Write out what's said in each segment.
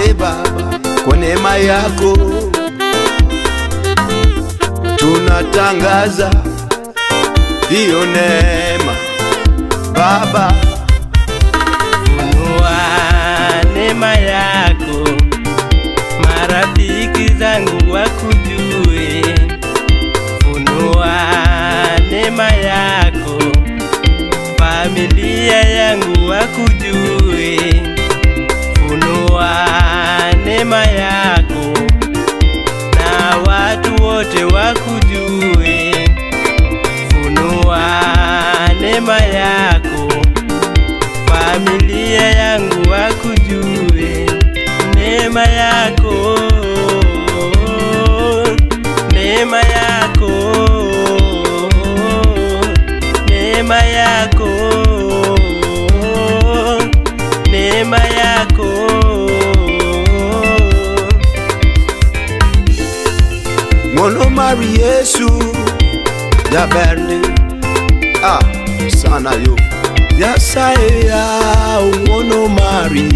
Asante Baba kwa neema yako, tunatangaza hiyo neema Baba. Funua neema yako, marafiki zangu wakujue. Funua neema yako, familia yangu wakujue. Funua neema yako, na watu wote wakujue. Funua neema yako, familia yangu wakujue. Neema yako, neema yako, neema yako, neema yako. Ngono mari Yesu ya berne sana yo ya saya ngono mari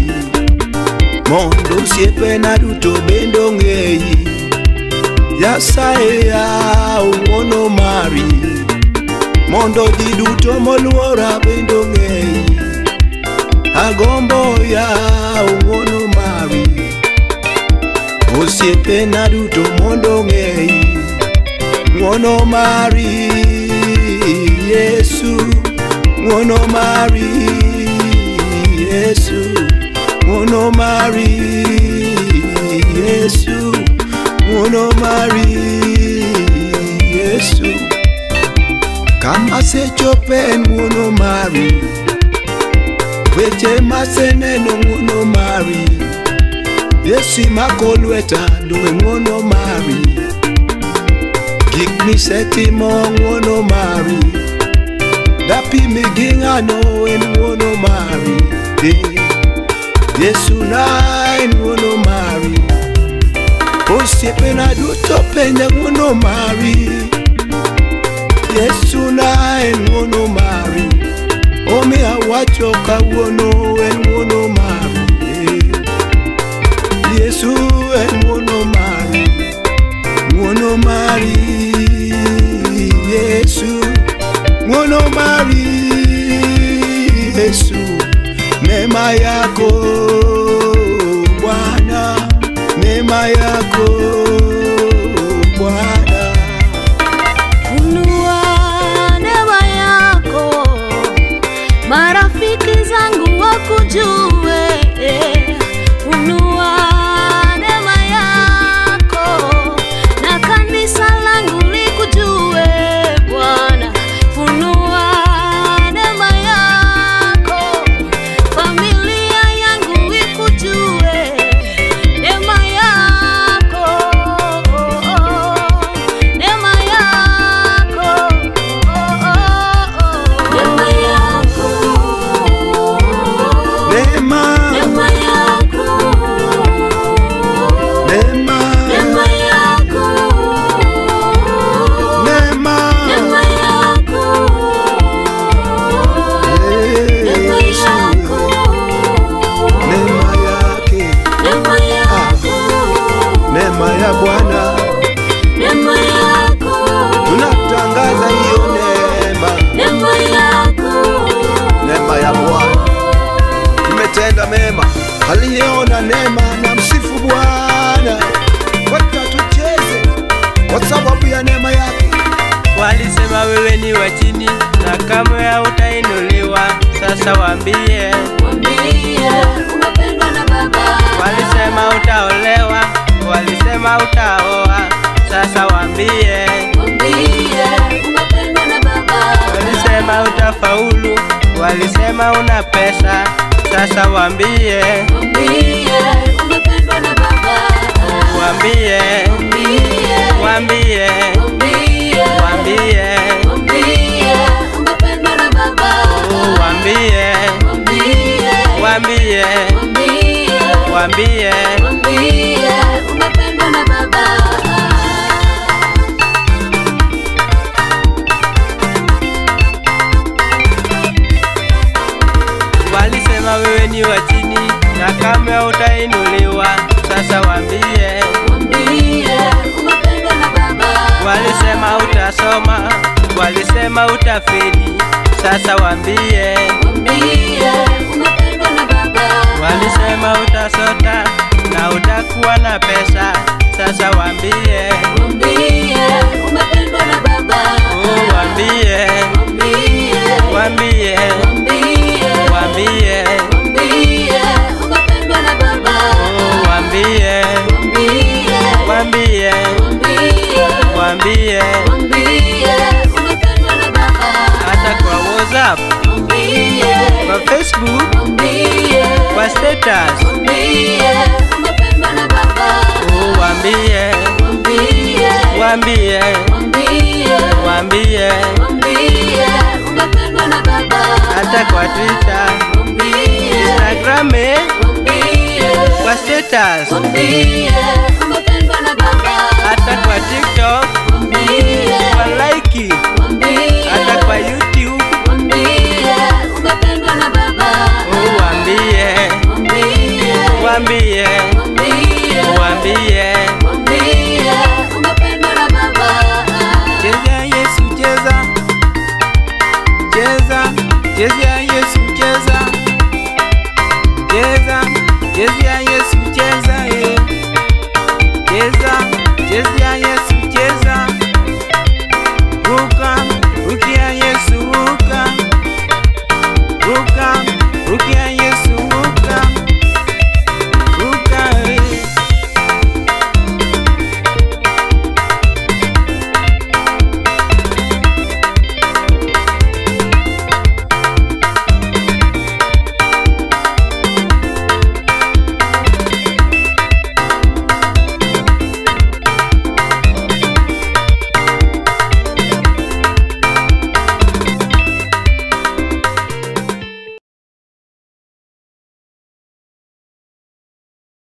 mondo siepe na duto bendo ngei ya saya ngono mari mondo di duto moluora bendo ngei agombo ya ngono mari osiepe na duto mondo ngei ngono mari Yesu, ngono mari Yesu, ngono mari Yesu, ngono mari Yesu. Kama se chopen ngono mari, weche maseneno ngono mari, Yesu makolweta dunge ngono mari, gik misetimo ngono mari, dapi migingano en ngono mari. Yesu na en ngono mari, osiepe na duto penja ngono mari. Yesu na en ngono mari, omi awacho kawuono en ngono mari. Yesu en ngono mari, ngono mari Yesu, ngono mari Yesu. Neema yako Bwana, neema yako Bwana. Funua neema yako, marafiki zangu wakujue. Funua neema yako, na kanisa langu likujue Bwana. Funua neema yako, familia yangu ikujue. Neema yako, neema yako, neema yako, Neema, neema yako, neema, neema yako, neema, neema yako, neema Yesu, yako, neema yake, neema yako, neema ya Bwana. neema yako, Tunatangaza hiyo neema, neema yako, neema ya Bwana. Tumetenda mema, aliyeona neema na msifu Bwana. Wacha tucheze kwa sababu ya neema yake. Walisema wewe ni wa chini na kamwe hautainuliwa. Sasa waambie, mwambie umependwa na Baba. walisema utaolewa, walisema utaoa. Sasa waambie, Mwambie umependwa na Baba. walisema utafaulu, walisema una pesa. Sasa waambie, Mwambie umependwa na Baba. waambie, Mwambie, waambie, mwambie, waambie, mwambie umependwa na Baba. waambie, Mwambie, waambie, mwambie, waambie. mwambie umependwa na Baba. Walisema wewe ni wa chini na kamwe hautainuliwa. utasoma, walisema utafeli, sasa waambie. Waambie umependwa na Baba. Walisema utasota na utakuwa na pesa, sasa waambie. Waambie umependwa na Baba. Oh, waambie. Waambie. Waambie. Waambie. Waambie. Waambie umependwa na Baba. Oh, waambie. Waambie. Waambie. Waambie. Waambie. Waambie umependwa na Baba. Hata kwa WhatsApp, Waambie. kwa Facebook, Waambie. kwa status. Waambie umependwa na Baba. Oh, waambie. Waambie. Waambie. Waambie. Waambie. Waambie umependwa na Baba. Hata kwa Twitter, Waambie. Instagram, Waambie. kwa status. Waambie umependwa na Baba. Hata kwa TikTok, Waambie. kwa like. Waambie. Hata kwa YouTube. Waambie umependwa na Baba. Oh, waambie. Waambie. Waambie. Waambie. Waambie. Waambie umependwa na Baba. Cheza Yesu cheza. Cheza. Cheza Yesu cheza. Cheza. Cheza Yesu cheza. Cheza. Cheza Yesu.